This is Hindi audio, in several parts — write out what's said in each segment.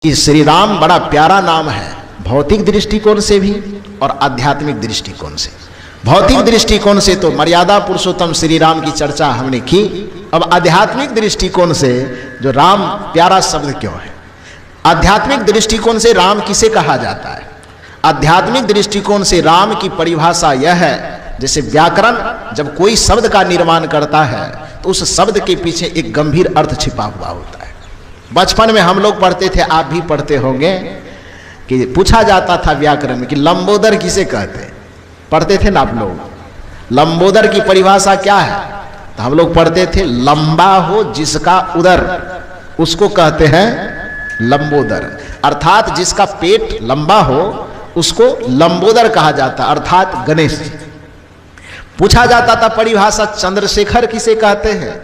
कि श्री राम बड़ा प्यारा नाम है, भौतिक दृष्टिकोण से भी और आध्यात्मिक दृष्टिकोण से। भौतिक दृष्टिकोण से तो मर्यादा पुरुषोत्तम श्री राम की चर्चा हमने की। अब आध्यात्मिक दृष्टिकोण से जो राम प्यारा शब्द क्यों है, आध्यात्मिक दृष्टिकोण से राम किसे कहा जाता है? आध्यात्मिक दृष्टिकोण से राम की परिभाषा यह है, जैसे व्याकरण जब कोई शब्द का निर्माण करता है तो उस शब्द के पीछे एक गंभीर अर्थ छिपा हुआ होता है। बचपन में हम लोग पढ़ते थे, आप भी पढ़ते होंगे, कि पूछा जाता था व्याकरण में कि लंबोदर किसे कहते हैं। पढ़ते थे ना आप लोग, लंबोदर की परिभाषा क्या है? तो हम लोग पढ़ते थे, लंबा हो जिसका उदर उसको कहते हैं लंबोदर, अर्थात जिसका पेट लंबा हो उसको लंबोदर कहा जाता, अर्थात गणेश जी। पूछा जाता था परिभाषा, चंद्रशेखर किसे कहते हैं?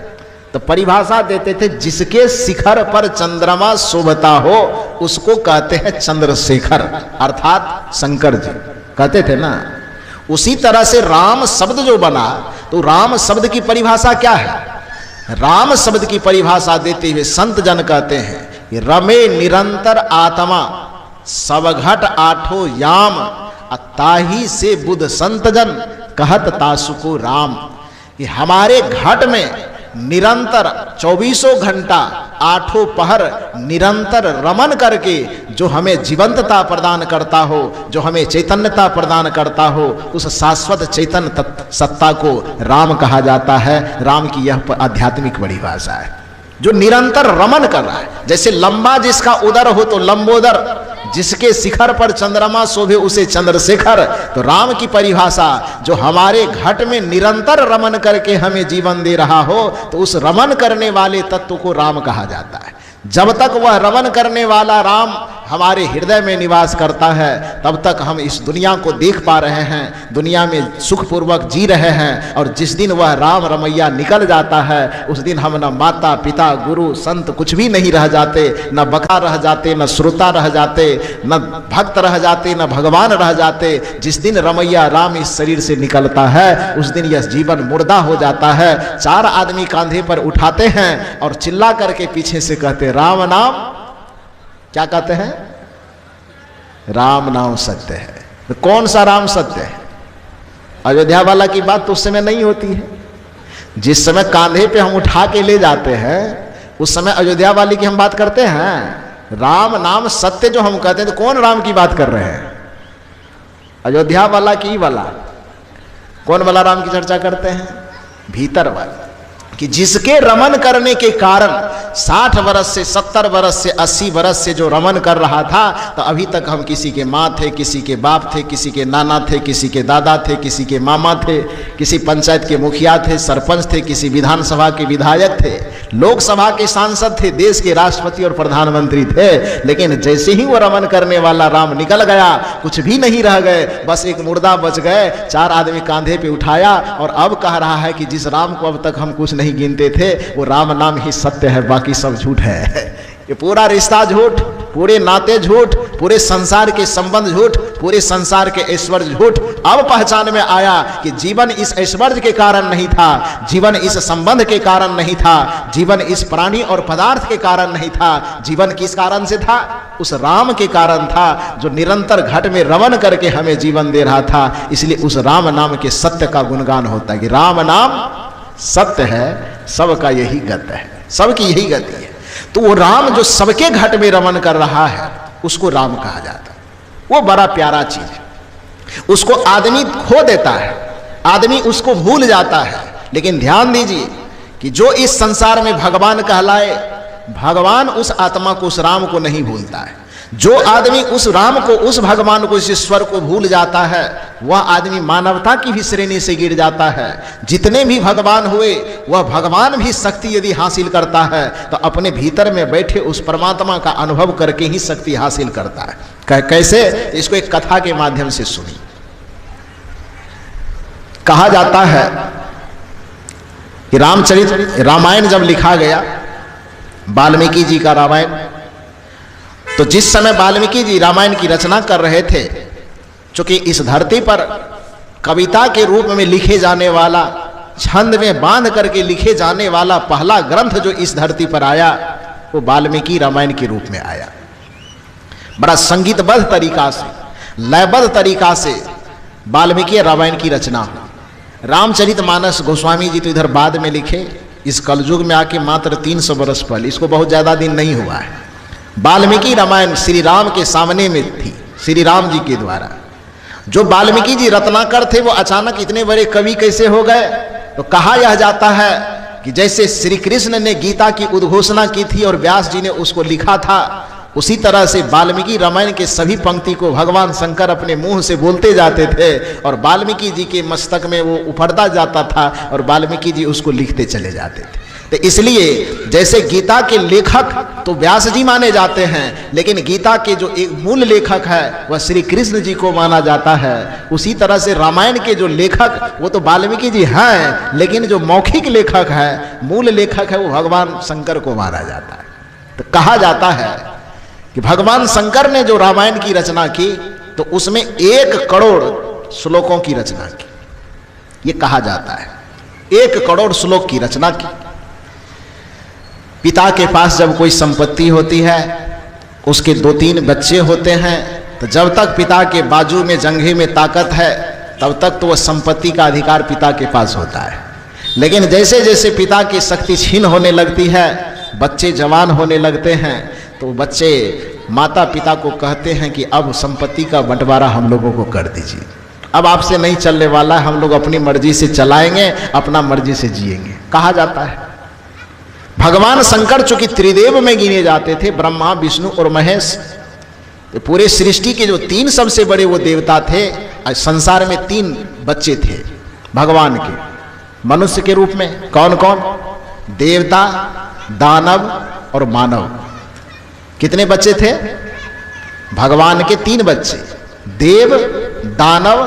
तो परिभाषा देते थे, जिसके शिखर पर चंद्रमा शोभता हो उसको कहते हैं चंद्रशेखर, अर्थात शंकर जी कहते थे ना। उसी तरह से राम शब्द जो बना, तो राम शब्द की परिभाषा क्या है? राम शब्द की परिभाषा देते हुए संत जन कहते हैं कि रमे निरंतर आत्मा सबघट आठो याम, ताही से बुध संत जन कहत तासुको राम। कि हमारे घट में निरंतर 24 घंटा 8 पहर निरंतर रमन करके जो हमें जीवंतता प्रदान करता हो, जो हमें चैतन्यता प्रदान करता हो, उस शाश्वत चैतन्य सत्ता को राम कहा जाता है। राम की यह आध्यात्मिक परिभाषा है, जो निरंतर रमन कर रहा है। जैसे लंबा जिसका उदर हो तो लंबोदर, जिसके शिखर पर चंद्रमा शोभे उसे चंद्रशेखर। तो राम की परिभाषा, जो हमारे घट में निरंतर रमन करके हमें जीवन दे रहा हो, तो उस रमन करने वाले तत्व को राम कहा जाता है। जब तक वह रमन करने वाला राम हमारे हृदय में निवास करता है, तब तक हम इस दुनिया को देख पा रहे हैं, दुनिया में सुखपूर्वक जी रहे हैं। और जिस दिन वह राम रमैया निकल जाता है, उस दिन हम न माता पिता गुरु संत कुछ भी नहीं रह जाते, न बका रह जाते, न श्रोता रह जाते, न भक्त रह जाते, न भगवान रह जाते। जिस दिन रमैया राम इस शरीर से निकलता है, उस दिन यह जीवन मुर्दा हो जाता है। 4 आदमी कांधे पर उठाते हैं और चिल्ला करके पीछे से कहते, राम नाम क्या कहते हैं? राम नाम सत्य है। तो कौन सा राम सत्य है? अयोध्या वाला की बात तो उस समय नहीं होती है। जिस समय कांधे पे हम उठा के ले जाते हैं, उस समय अयोध्या वाली की हम बात करते हैं। राम नाम सत्य जो हम कहते हैं, तो कौन राम की बात कर रहे हैं? अयोध्या वाला की वाला? कौन वाला राम की चर्चा करते हैं? भीतर वाला, कि जिसके रमन करने के कारण 60 वर्ष से 70 वर्ष से 80 वर्ष से जो रमन कर रहा था, तो अभी तक हम किसी के माँ थे, किसी के बाप थे, किसी के नाना थे, किसी के दादा थे, किसी के मामा थे, किसी पंचायत के मुखिया थे, सरपंच थे, किसी विधानसभा के विधायक थे, लोकसभा के सांसद थे, देश के राष्ट्रपति और प्रधानमंत्री थे। लेकिन जैसे ही वो रमन करने वाला राम निकल गया, कुछ भी नहीं रह गए, बस एक मुर्दा बच गए। 4 आदमी कांधे पे उठाया और अब कह रहा है कि जिस राम को अब तक हम कुछ नहीं गिनते थे, वो राम नाम ही सत्य है, बाकी सब झूठ है। ये पूरा रिश्ता झूठ, पूरे नाते झूठ, पूरे संसार के संबंध झूठ, पूरे संसार के ऐश्वर्य झूठ। अब पहचान में आया कि जीवन इस ऐश्वर्य के कारण नहीं था, जीवन इस संबंध के कारण नहीं था, जीवन इस प्राणी और पदार्थ के कारण नहीं था। जीवन किस कारण से था? उस राम के कारण था, जो निरंतर घट में रमन करके हमें जीवन दे रहा था। इसलिए उस राम नाम के सत्य का गुणगान होता है कि राम नाम सत्य है, सबका यही गति है, सबकी यही गति है। तो वो राम जो सबके घट में रमन कर रहा है, उसको राम कहा जाता है। वो बड़ा प्यारा चीज है, उसको आदमी खो देता है, आदमी उसको भूल जाता है। लेकिन ध्यान दीजिए कि जो इस संसार में भगवान कहलाए, भगवान उस आत्मा को, उस राम को नहीं भूलता है। जो आदमी उस राम को, उस भगवान को, इस ईश्वर को भूल जाता है, वह आदमी मानवता की भी श्रेणी से गिर जाता है। जितने भी भगवान हुए, वह भगवान भी शक्ति यदि हासिल करता है तो अपने भीतर में बैठे उस परमात्मा का अनुभव करके ही शक्ति हासिल करता है। कैसे? इसको एक कथा के माध्यम से सुनी। कहा जाता है कि रामायण जब लिखा गया, वाल्मीकि जी का रामायण, तो जिस समय वाल्मीकि जी रामायण की रचना कर रहे थे, चूंकि इस धरती पर कविता के रूप में लिखे जाने वाला, छंद में बांध करके लिखे जाने वाला पहला ग्रंथ जो इस धरती पर आया, वो वाल्मीकि रामायण के रूप में आया। बड़ा संगीतबद्ध तरीका से, लयबद्ध तरीका से वाल्मीकि रामायण की रचना हुई। रामचरितमानस गोस्वामी जी तो इधर बाद में लिखे, इस कलयुग में आके मात्र 300 वर्ष पहले, इसको बहुत ज़्यादा दिन नहीं हुआ है। वाल्मीकि रामायण श्री राम के सामने में थी, श्री राम जी के द्वारा। जो वाल्मीकि जी रत्नाकर थे वो अचानक इतने बड़े कवि कैसे हो गए? तो कहा यह जाता है कि जैसे श्री कृष्ण ने गीता की उद्घोषणा की थी और व्यास जी ने उसको लिखा था, उसी तरह से वाल्मीकि रामायण के सभी पंक्ति को भगवान शंकर अपने मुंह से बोलते जाते थे और वाल्मीकि जी के मस्तक में वो उफरता जाता था और वाल्मीकि जी उसको लिखते चले जाते थे। तो इसलिए जैसे गीता के लेखक तो व्यास जी माने जाते हैं, लेकिन गीता के जो एक मूल लेखक है वह श्री कृष्ण जी को माना जाता है। उसी तरह से रामायण के जो लेखक वो तो वाल्मीकि जी हैं, लेकिन जो मौखिक लेखक है, मूल लेखक है, वो भगवान शंकर को माना जाता है। तो कहा जाता है कि भगवान शंकर ने जो रामायण की रचना की तो उसमें 1 करोड़ श्लोकों की रचना की, ये कहा जाता है। 1 करोड़ श्लोक की रचना की। पिता के पास जब कोई संपत्ति होती है, उसके 2-3 बच्चे होते हैं, तो जब तक पिता के बाजू में जंघे में ताकत है तब तक तो वह संपत्ति का अधिकार पिता के पास होता है। लेकिन जैसे जैसे पिता की शक्ति छीन होने लगती है, बच्चे जवान होने लगते हैं, तो बच्चे माता पिता को कहते हैं कि अब संपत्ति का बंटवारा हम लोगों को कर दीजिए, अब आपसे नहीं चलने वाला, हम लोग अपनी मर्जी से चलाएंगे, अपना मर्जी से जिएंगे, कहा जाता है। भगवान शंकर चूंकि त्रिदेव में गिने जाते थे, ब्रह्मा विष्णु और महेश, तो पूरे सृष्टि के जो 3 सबसे बड़े वो देवता थे, संसार में 3 बच्चे थे भगवान के मनुष्य के रूप में। कौन कौन? देवता, दानव और मानव। कितने बच्चे थे? भगवान के 3 बच्चे, देव, दानव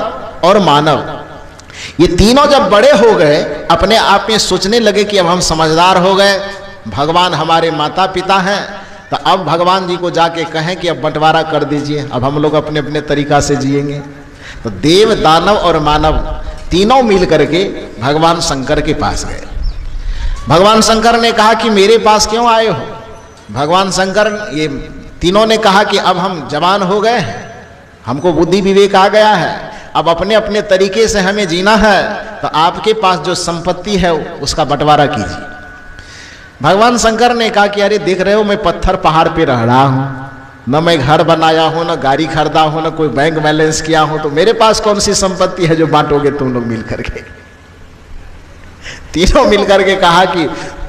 और मानव। ये तीनों जब बड़े हो गए, अपने आप में सोचने लगे कि अब हम समझदार हो गए, भगवान हमारे माता पिता हैं, तो अब भगवान जी को जाके कहें कि अब बंटवारा कर दीजिए, अब हम लोग अपने अपने तरीका से जिएंगे। तो देव, दानव और मानव तीनों मिल करके भगवान शंकर के पास गए। भगवान शंकर ने कहा कि मेरे पास क्यों आए हो? भगवान शंकर, ये तीनों ने कहा कि अब हम जवान हो गए हैं, हमको बुद्धि विवेक आ गया है, अब अपने अपने तरीके से हमें जीना है, तो आपके पास जो संपत्ति है उसका बंटवारा कीजिए। भगवान शंकर ने कहा कि अरे देख रहे हो, मैं पत्थर पहाड़ पे रह रहा हूं, न मैं घर बनाया हूं, न गाड़ी खरीदा हूं, न कोई बैंक बैलेंस किया हूं, तो मेरे पास कौन सी संपत्ति है जो बांटोगे तुम लोग मिल करके? तीनों मिलकर के कहा कि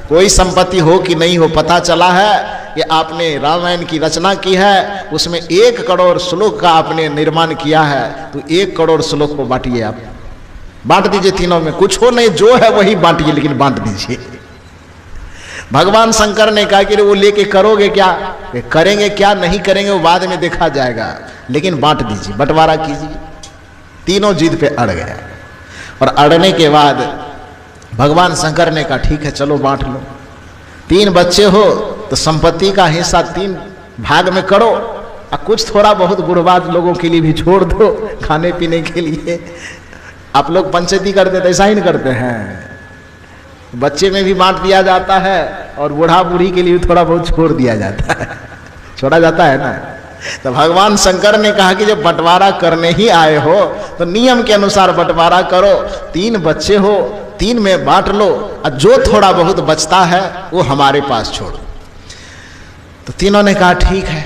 कोई संपत्ति हो कि नहीं हो, पता चला है कि आपने रामायण की रचना की है, उसमें 1 करोड़ श्लोक का आपने निर्माण किया है, तो 1 करोड़ श्लोक को बांटिए, आप बांट दीजिए तीनों में, कुछ हो नहीं, जो है वही बांटिए, लेकिन बांट दीजिए। भगवान शंकर ने कहा कि वो लेके करोगे क्या? करेंगे क्या नहीं करेंगे वो बाद में देखा जाएगा, लेकिन बांट दीजिए, बंटवारा कीजिए। तीनों जिद पे अड़ गए, और अड़ने के बाद भगवान शंकर ने कहा ठीक है चलो बांट लो। 3 बच्चे हो तो संपत्ति का हिस्सा 3 भाग में करो, और कुछ थोड़ा बहुत बुढ़बाद लोगों के लिए भी छोड़ दो खाने पीने के लिए। आप लोग पंचायती करते तो ऐसा ही नहीं करते हैं, बच्चे में भी बांट दिया जाता है और बूढ़ा बूढ़ी के लिए भी थोड़ा बहुत छोड़ दिया जाता है, छोड़ा जाता है ना। तो भगवान शंकर ने कहा कि जब बंटवारा करने ही आए हो तो नियम के अनुसार बंटवारा करो, 3 बच्चे हो, 3 में बांट लो, और जो थोड़ा बहुत बचता है वो हमारे पास छोड़ो। तो तीनों ने कहा ठीक है,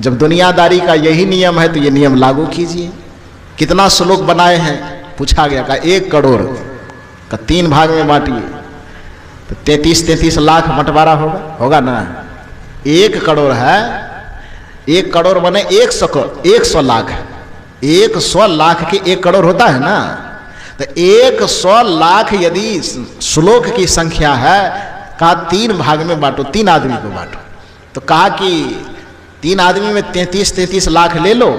जब दुनियादारी का यही नियम है तो ये नियम लागू कीजिए। कितना श्लोक बनाए हैं पूछा गया, कहा 1 करोड़ का 3 भाग में बांटिए, तो 33 लाख बंटवारा होगा ना। 1 करोड़ है, 1 करोड़ बने 100 लाख, 100 लाख के 1 करोड़ होता है ना। तो 100 लाख यदि श्लोक की संख्या है, कहा 3 भाग में बांटो, 3 आदमी को बांटो। तो कहा कि 3 आदमी में 33 लाख ले लो,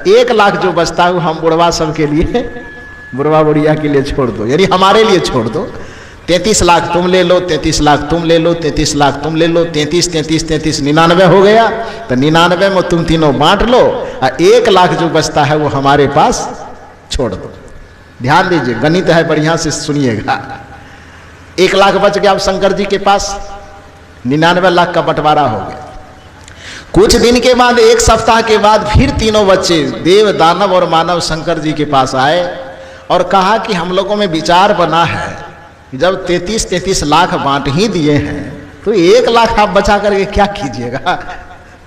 1 लाख जो बचता है वो हम बुढ़वा सब के लिए, बुढ़वा बुढ़िया के लिए छोड़ दो, यानी हमारे लिए छोड़ दो। 33 लाख तुम ले लो, 33 लाख तुम ले लो, 33 लाख तुम ले लो, 33 99 हो गया। तो 99 में तुम तीनों बांट लो, और 1 लाख जो बचता है वो हमारे पास छोड़ दो। ध्यान दीजिए, गणित है, बढ़िया से सुनिएगा। 1 लाख बच गया अब शंकर जी के पास, 99 लाख का बंटवारा हो गया। कुछ दिन के बाद, एक सप्ताह के बाद फिर तीनों बच्चे देव, दानव और मानव शंकर जी के पास आए और कहा कि हम लोगों में विचार बना है कि जब 33 लाख बांट ही दिए हैं तो 1 लाख आप बचा करके क्या कीजिएगा?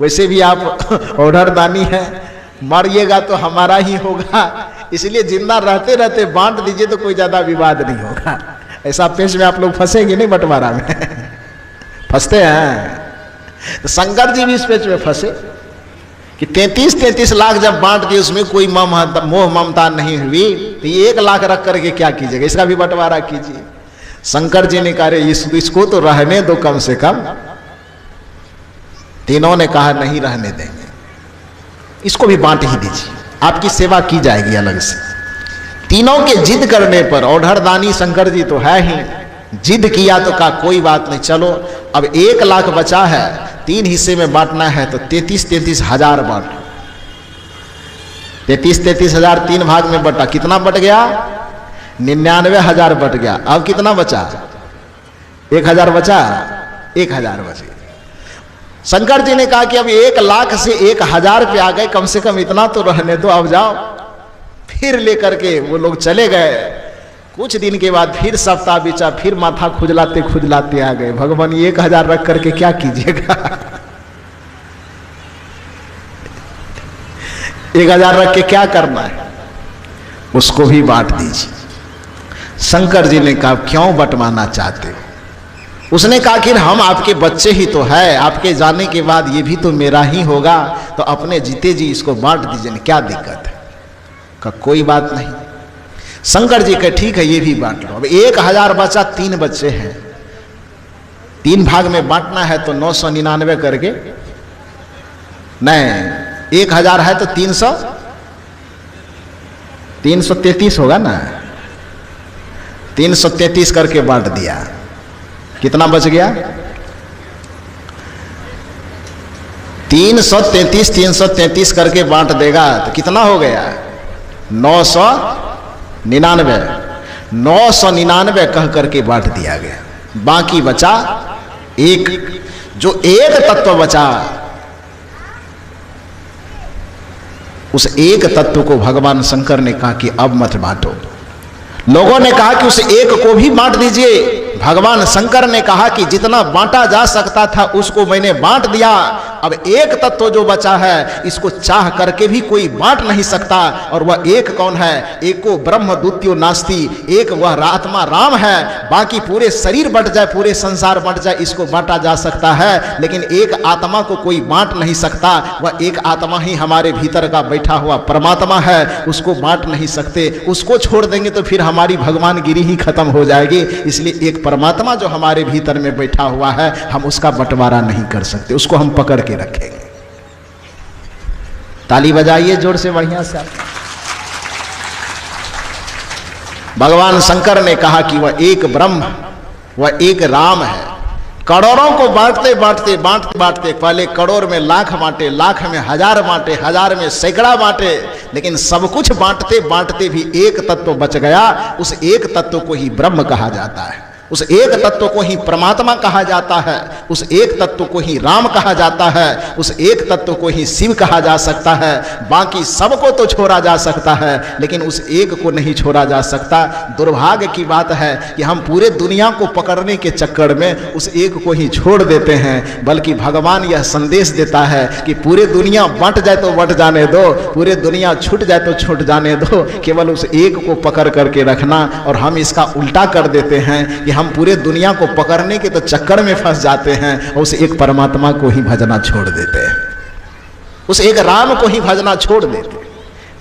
वैसे भी आप ऑर्डर दानी है, मरिएगा तो हमारा ही होगा, इसलिए जिंदा रहते रहते बांट दीजिए तो कोई ज्यादा विवाद नहीं होगा। ऐसा पेश में आप लोग फंसेंगे नहीं बंटवारा में फंसते हैं। तो शंकर जी भी इस पेच में फंसे कि 33 लाख जब बांट दिए उसमें कोई मोह ममता नहीं हुई तो 1 लाख रख करके क्या कीजिएगा? इसका भी बंटवारा कीजिए। शंकर जी ने कहा इसको तो रहने दो कम से कम। तीनों ने कहा नहीं रहने देंगे, इसको भी बांट ही दीजिए, आपकी सेवा की जाएगी अलग से। तीनों के जिद करने पर, औढ़रदानी शंकर जी तो है ही, जिद किया तो कहा कोई बात नहीं, चलो अब 1 लाख बचा है, 3 हिस्से में बांटना है तो 33 हजार बांट। 33 हजार 3 भाग में बटा, कितना बट गया? 99,000 बट गया। अब कितना बचा? 1,000 बचा, 1,000 बच गया। शंकर जी ने कहा कि अब 1 लाख से 1,000 पे आ गए, कम से कम इतना तो रहने दो, अब जाओ। फिर लेकर के वो लोग चले गए। कुछ दिन के बाद फिर सप्ताह बीचा, फिर माथा खुजलाते खुजलाते आ गए, भगवान 1,000 रख करके क्या कीजिएगा? 1,000 रख के क्या करना है? उसको भी बांट दीजिए। शंकर जी ने कहा क्यों बंटवाना चाहते हो? उसने कहा कि हम आपके बच्चे ही तो है, आपके जाने के बाद ये भी तो मेरा ही होगा, तो अपने जीते जी इसको बांट दीजिए, क्या दिक्कत है? कहा कोई बात नहीं। शंकर जी कहे ठीक है ये भी बांट लो। अब 1,000 बचा, 3 बच्चे हैं, 3 भाग में बांटना है तो 999 करके, नहीं 1,000 है तो 333 होगा ना, 333 करके बांट दिया। कितना बच गया? 333 करके बांट देगा तो कितना हो गया? 999। 999 कह करके बांट दिया गया। बाकी बचा एक, जो एक तत्व बचा, उस एक तत्व को भगवान शंकर ने कहा कि अब मत बांटो। लोगों ने कहा कि उस एक को भी बांट दीजिए। भगवान शंकर ने कहा कि जितना बांटा जा सकता था उसको मैंने बांट दिया, अब एक तत्व जो बचा है इसको चाह करके भी कोई बांट नहीं सकता। और वह एक कौन है? एको ब्रह्म द्वितीयो नास्ति, एक वह आत्मा राम है। बाकी पूरे शरीर बट जाए, पूरे संसार बट जाए, इसको बांटा जा सकता है, लेकिन एक आत्मा को कोई बांट नहीं सकता। वह एक आत्मा ही हमारे भीतर का बैठा हुआ परमात्मा है, उसको बांट नहीं सकते। उसको छोड़ देंगे तो फिर हमारी भगवान गिरी ही खत्म हो जाएगी। इसलिए एक परमात्मा जो हमारे भीतर में बैठा हुआ है, हम उसका बंटवारा नहीं कर सकते, उसको हम पकड़ के रखेंगे। ताली बजाइए जोर से बढ़िया से। भगवान शंकर ने कहा कि वह एक ब्रह्म, वह एक राम है। करोड़ों को बांटते बांटते बांटते बांटते, पहले करोड़ में लाख बांटे, लाख में हजार बांटे, हजार में सैकड़ा बांटे, लेकिन सब कुछ बांटते बांटते भी एक तत्व बच गया। उस एक तत्व को ही ब्रह्म कहा जाता है, उस एक तत्व को ही परमात्मा कहा जाता है, उस एक तत्व को ही राम कहा जाता है, उस एक तत्व को ही शिव कहा जा सकता है। बाकी सबको तो छोड़ा जा सकता है, लेकिन उस एक को नहीं छोड़ा जा सकता। दुर्भाग्य की बात है कि हम पूरे दुनिया को पकड़ने के चक्कर में उस एक को ही छोड़ देते हैं। बल्कि भगवान यह संदेश देता है कि पूरे दुनिया बंट जाए तो बंट जाने दो, पूरे दुनिया छूट जाए तो छूट जाने दो, केवल उस एक को पकड़ करके रखना। और हम इसका उल्टा कर देते हैं कि हम पूरे दुनिया को पकड़ने के तो चक्कर में फंस जाते हैं और उस एक परमात्मा को ही भजना छोड़ देते हैं, उस एक राम को ही भजना छोड़ देते हैं।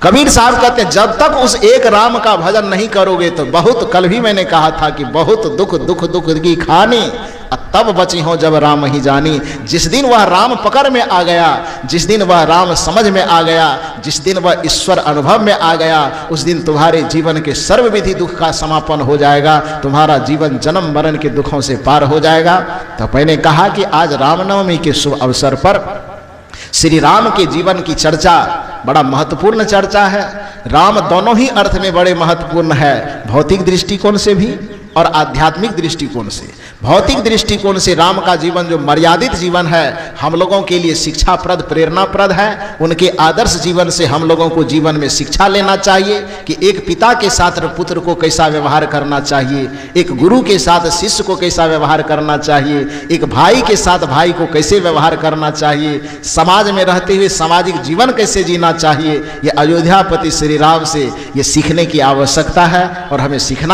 कबीर साहब कहते हैं जब तक उस एक राम का भजन नहीं करोगे तो बहुत, कल भी मैंने कहा था कि बहुत दुख दुख दुख की खानी, तब बची हो जब राम ही जानी। जिस दिन वह राम पकड़ में आ गया, जिस दिन वह राम समझ में आ गया, जिस दिन वह ईश्वर अनुभव में आ गया, उस दिन तुम्हारे जीवन के सर्वविधि दुख का समापन हो जाएगा। तुम्हारा जीवन जन्म मरण के दुखों से पार हो जाएगा। तो मैंने कहा कि आज रामनवमी के शुभ अवसर पर श्री राम के जीवन की चर्चा बड़ा महत्वपूर्ण चर्चा है। राम दोनों ही अर्थ में बड़े महत्वपूर्ण है, भौतिक दृष्टिकोण से भी और आध्यात्मिक दृष्टिकोण से। भौतिक दृष्टिकोण से राम का जीवन जो मर्यादित जीवन है हम लोगों के लिए शिक्षाप्रद प्रेरणाप्रद है। उनके आदर्श जीवन से हम लोगों को जीवन में शिक्षा लेना चाहिए कि एक पिता के साथ पुत्र को कैसा व्यवहार करना चाहिए, एक गुरु के साथ शिष्य को कैसा व्यवहार करना चाहिए, एक भाई के साथ भाई को कैसे व्यवहार करना चाहिए, समाज में रहते हुए सामाजिक जीवन कैसे जीना चाहिए। ये अयोध्यापति श्री राम से ये सीखने की आवश्यकता है और हमें सीखना